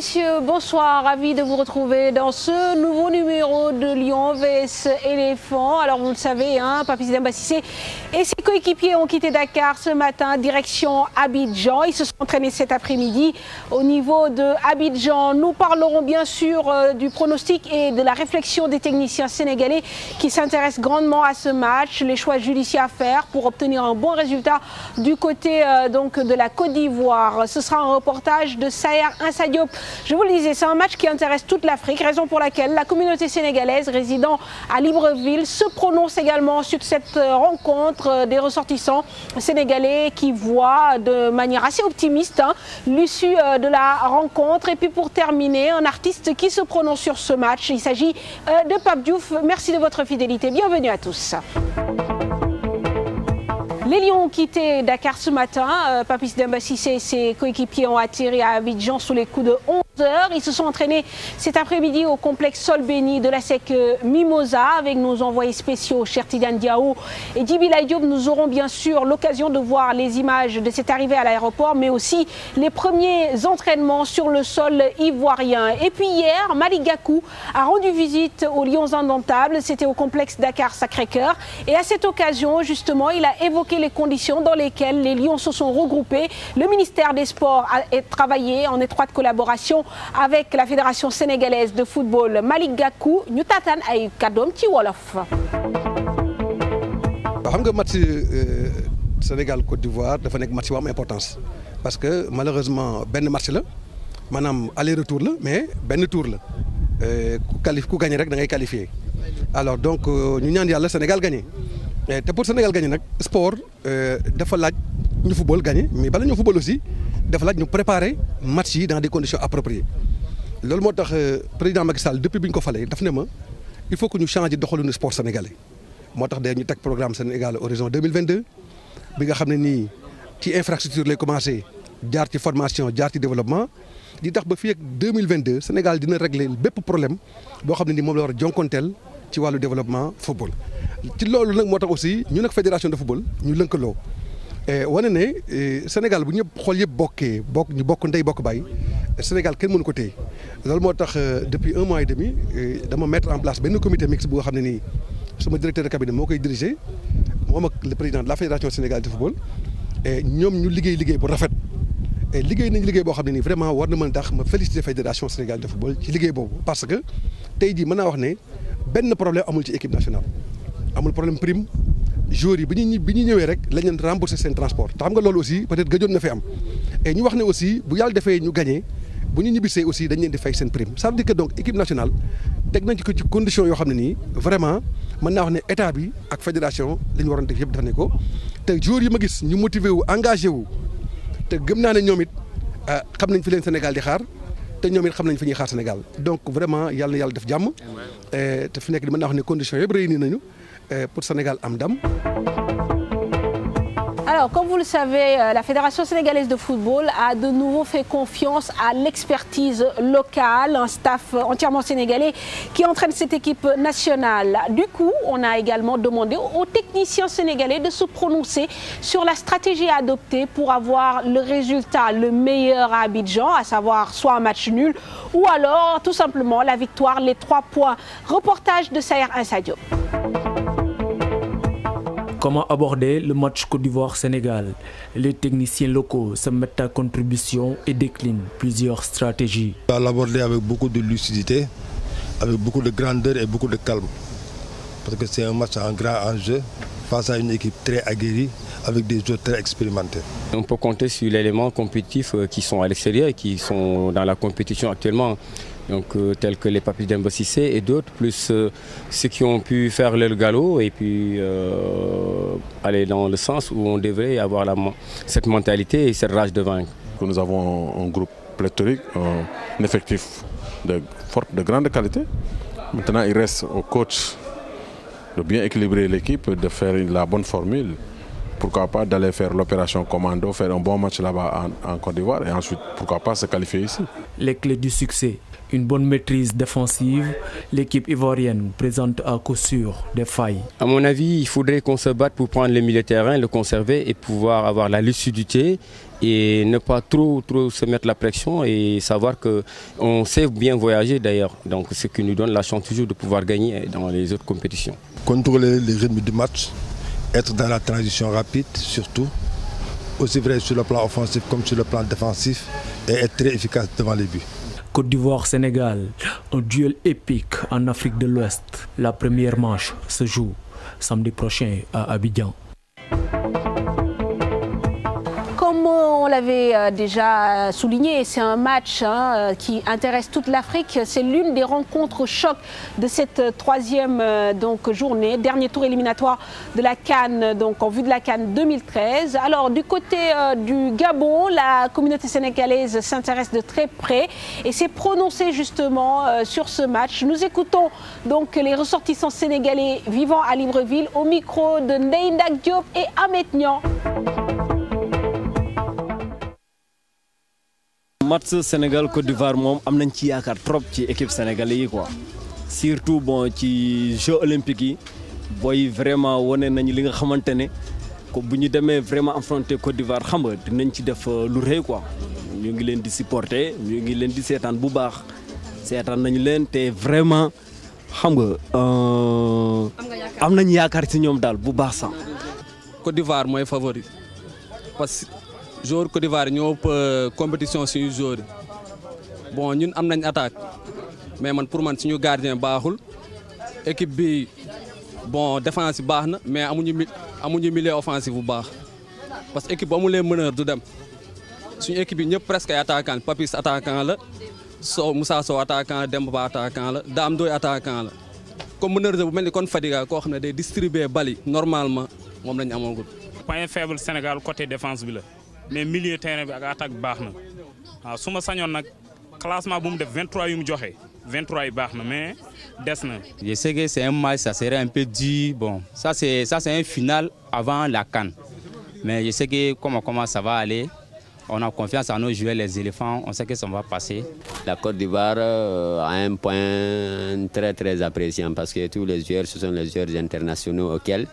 messieurs, bonsoir, ravi de vous retrouver dans ce nouveau numéro de Lion vs Éléphant. Alors vous le savez, Papis Demba Cissé et ses coéquipiers ont quitté Dakar ce matin, direction Abidjan. Ils se sont entraînés cet après-midi au niveau de Abidjan. Nous parlerons bien sûr du pronostic et de la réflexion des techniciens sénégalais qui s'intéressent grandement à ce match, les choix judicieux à faire pour obtenir un bon résultat du côté donc de la Côte d'Ivoire. Ce sera un reportage de Saher Insa Diop. Je vous le disais, c'est un match qui intéresse toute l'Afrique, raison pour laquelle la communauté sénégalaise résidant à Libreville se prononce également sur cette rencontre des ressortissants sénégalais qui voient de manière assez optimiste l'issue de la rencontre. Et puis pour terminer, un artiste qui se prononce sur ce match, il s'agit de Pape Diouf. Merci de votre fidélité, bienvenue à tous. Les Lions ont quitté Dakar ce matin. Papis Demba Cissé et ses coéquipiers ont atterri à Abidjan sous les coups de 11 heures. Ils se sont entraînés cet après-midi au complexe Sol Béni de la SEC Mimosa avec nos envoyés spéciaux Cheikh Tidiane Diao et Djibril Diop. Nous aurons bien sûr l'occasion de voir les images de cette arrivée à l'aéroport, mais aussi les premiers entraînements sur le sol ivoirien. Et puis hier, Malick Gakou a rendu visite aux Lions indomptables. C'était au complexe Dakar Sacré-Cœur. Et à cette occasion, justement, il a évoqué les conditions dans lesquelles les Lions se sont regroupés. Le ministère des Sports a travaillé en étroite collaboration avec la Fédération sénégalaise de football. Malick Gakou ñu taataan ay kàddoom ci wolof. xam nga match Sénégal Côte d'Ivoire dafa nekk match bu am importance parce que malheureusement benn match la maanaam aller-retour la mais benn tour la ku gagné rek da ngay qualifié alors donc ñu ñaan yàlla Sénégal gagné. te pour Sénégal gagné nag sport dafa laaj ñu football gagné mais bala ñu football aussi dafa laaj ñu préparer match yi dans des conditions appropriées loolu moo tax président Macky Sall depuis bi ñu ko falee daf ne ma il faut que ñu changer doxalinu sport sénégalais moo tax day ñu teg programme Sénégal horizon 2022 bi nga xam ne nii ci infrastructure lay commencé jaar ci formation jaar ci développement di tax ba fii ak 2022 Sénégal dina régler bépp problème boo xam ne nii moom la war a jonkonteel ci wàllu développement football. ci loolu nag moo tax aussi ñu nag fédération de football ñu lëkkaloo wane ne Sénégal bu ñëpp xool yëpp ñu bokk ndey bokk baay Sénégal kenn mënu ko téye loolu moo tax depuis 1 mois et demi dama mettre en place benn comité mixte boo xam ne nii sama directeur de cabinet moo koy diriger moom ak le président de la fédération sénégalaise de football ñoom ñu liggéey bu rafet liggéey nañ liggéey boo xam ne nii vraiment war na mën tax ma féliciter fédération sénégalaise de football ci liggéey boobu parce que tey jii mën naa wax ne benn problème amul ci équipe nationale. amul problème prime joueurs yi bi ñu ñëwee rek lañ leen rembourser seen transport te xam nga loolu aussi peut-être gëjoon na fi am et ñu wax ne aussi bu yàlla defee ñu gagné bu ñu ñibbisee aussi dañ leen di fay seen prime ça veut dire que donc équipe nationale teg nañ ko ci condition yoo xam ne nii vraiment mën naa wax ne état bi ak fédération li ñu waroon def yëpp def nañ ko te joueurs yi ma gis ñu motivé wu engagé wu te gëm naa ne ñoom it xam nañ fi leen Sénégal di xaar te ñoom it xam nañ fi ñuy xaar Sénégal donc vraiment yàlla na yàlla def jàmm te fi nekk di mën naa wax ne conditions yëpp réunir nañu pour Sénégal am ndam. Alors, comme vous le savez, la Fédération sénégalaise de football a de nouveau fait confiance à l'expertise locale, un staff entièrement sénégalais qui entraîne cette équipe nationale. Du coup, on a également demandé aux techniciens sénégalais de se prononcer sur la stratégie à adopter pour avoir le résultat le meilleur à Abidjan, à savoir soit un match nul ou alors tout simplement la victoire, les 3 points. Reportage de Saher Insa Diop. Comment aborder le match Côte d'Ivoire-Sénégal? Les techniciens locaux se mettent à contribution et déclinent plusieurs stratégies. On va l'aborder avec beaucoup de lucidité, avec beaucoup de grandeur et beaucoup de calme. Parce que c'est un match en grand enjeu face à une équipe très aguerrie avec des joueurs très expérimentés. On peut compter sur l'élément compétitif qui sont à l'extérieur et qui sont dans la compétition actuellement. Donc, tels que les Papis Demba Cissé et d'autres, plus ceux qui ont pu faire leur galop et puis aller dans le sens où on devrait avoir cette mentalité et cette rage de vaincre. Nous avons un groupe pléthorique, un effectif de grande qualité. Maintenant, il reste au coach de bien équilibrer l'équipe, de faire la bonne formule. Pourquoi pas d'aller faire l'opération commando, faire un bon match là-bas en Côte d'Ivoire et ensuite, pourquoi pas se qualifier ici. Les clés du succès. Une bonne maîtrise défensive, l'équipe ivoirienne présente à coup sûr des failles. À mon avis, il faudrait qu'on se batte pour prendre le milieu de terrain, le conserver et pouvoir avoir la lucidité et ne pas trop se mettre la pression et savoir qu'on sait bien voyager d'ailleurs. Donc ce qui nous donne la chance toujours de pouvoir gagner dans les autres compétitions. Contrôler les rythmes du match, être dans la transition rapide surtout, aussi vrai sur le plan offensif comme sur le plan défensif et être très efficace devant les buts. Côte d'Ivoire-Sénégal, un duel épique en Afrique de l'Ouest. La première manche se joue samedi prochain à Abidjan. Comme on l'avait déjà souligné, c'est un match qui intéresse toute l'Afrique. C'est l'une des rencontres choc de cette troisième journée, dernier tour éliminatoire de la CAN, donc en vue de la CAN 2013. Alors du côté du Gabon, la communauté sénégalaise s'intéresse de très près et s'est prononcée justement sur ce match. Nous écoutons donc les ressortissants sénégalais vivant à Libreville au micro de Ndeye Ndak Diop et Ahmed Niang. match Sénégal Côte d'Ivoire moom am nañ ci yaakaar trop ci équipe sénégalais yi quoi surtout bon ci Jeux olympiques yi booy vraiment wane nañu li nga xamante ne ko bu ñu demee vraiment affronter Côte d'Ivoire xam nga dinañ ci def lu rëy quoi ñu ngi leen di supporter ñu ngi leen di seetaan bu baax seetaan nañu leen te vraiment xam nga am nañu yaakaar ci ñoom daal bu baax sax. Côte d'Ivoire mooy favori parce que joueur Côte d'Ivoire ñoo ëpp compétition suñu joueur yi bon ñun am nañ attaque mais man pour man suñu gardien baaxul équipe bi bon défense yi baax na mais amuñu milieu offensif bu baax parce que équipe bu amulee meneur du dem suñu équipe yi ñëpp presque ay attaquant Papis attaquant la Moussa Sow attaquant Demba Ba attaquant la Dame Doye attaquant la comme meneur bu mel ni kon Fadiga koo xam ne day distribuer bali normalement moom lañu amagul. Point faible Sénégal côté défense bi la. mais milieu terrain bi ak attaque baax na waaw su ma sañoon nag classement bu mu def 23 yu mu joxe 23 yi baax na mais des na. Je sais que c'est un match, ça serait un peu dur. Bon, ça c'est un final avant la CAN. Mais je sais que comment ça va aller. On a confiance en nos joueurs, les éléphants. On sait que ça va passer. La Côte d'Ivoire a un point très très appréciant parce que tous les joueurs, ce sont les joueurs internationaux auxquels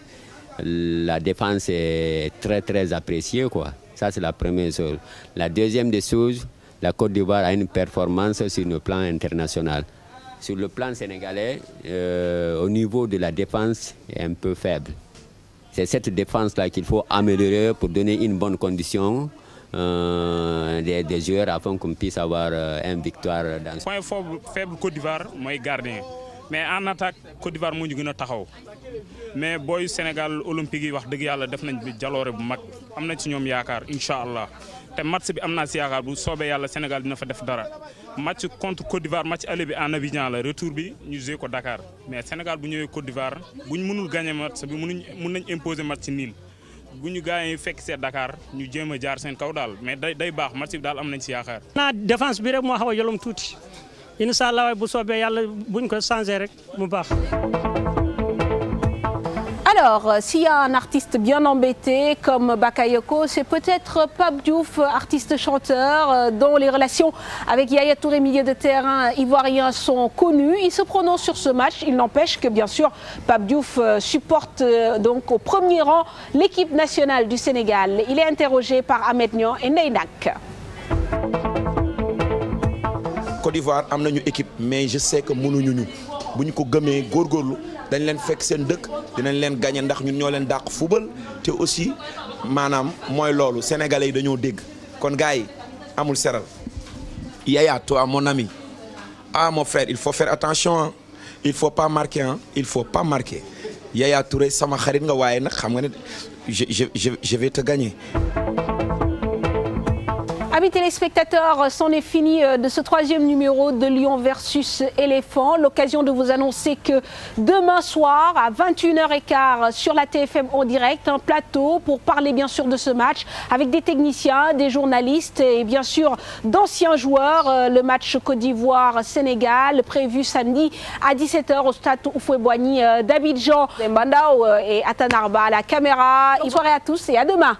la défense est très très appréciée, quoi. Ça, c'est la première chose. La deuxième des choses, la Côte d'Ivoire a une performance sur le plan international. Sur le plan sénégalais, au niveau de la défense, est un peu faible. C'est cette défense-là qu'il faut améliorer pour donner une bonne condition des joueurs afin qu'on puisse avoir une victoire. Dans... Point faible Côte d'Ivoire, moi gardien. Mais en attaque, Côte d'Ivoire moo ñu gën a taxaw mais booy Sénégal olympique yi wax dëgg yàlla def nañ bi jaloore bu mag am na ci ñoom yaakaar incha allah te match bi am naa si yaakaar bu soobee yàlla Sénégal dina fa def dara match contre Côte d'Ivoire match aller bi en Abidjan la retour bi ñu joué ko Dakar mais Sénégal bu ñëwee Côte d'Ivoire bu ñu mënul gagner match bi mun nañ imposer match ci niil bu ñu gagné fekk see Dakar ñu jéem a jaar seen kaw daal mais day baax match bi daal am nañ si yaakaar. naa défense bi rek moo xaw a yolom tuuti incha allah bu soobee yàlla buñ ko changé rek mu baax. Alors, s'il y a un artiste bien embêté comme Bakayoko, c'est peut-être Pape Diouf, artiste-chanteur, dont les relations avec Yaya Touré, milieu de terrain ivoirien, sont connues. Il se prononce sur ce match. Il n'empêche que, bien sûr, Pape Diouf supporte donc au premier rang l'équipe nationale du Sénégal. Il est interrogé par Ahmed Niang et Ndeye Ndak. Côte d'Ivoire am nañu équipe mais je sais que mënuñu ñu bu ñu ko gëmee góorgóorlu dañ leen fekk seen dëkk dinañ leen gagné ndax ñun ñoo leen dàq football te aussi maanaam mooy loolu sénégalais yi dañoo dégg kon gars yi amul seral Yaya toi mon ami mon frère il faut faire attention il faut pas marquer il faut pas marquer Yaya Touré sama xarit nga waaye nag xam nga ne je vais te gagner. Amis téléspectateurs, c'en est fini de ce troisième numéro de Lion versus Éléphant. L'occasion de vous annoncer que demain soir, à 21h15 sur la TFM en direct, un plateau pour parler bien sûr de ce match avec des techniciens, des journalistes et bien sûr d'anciens joueurs. Le match Côte d'Ivoire-Sénégal prévu samedi à 17h au stade Houphouët-Boigny d'Abidjan. Mbandao et Atanarba à la caméra. Bonne soirée à tous et à demain.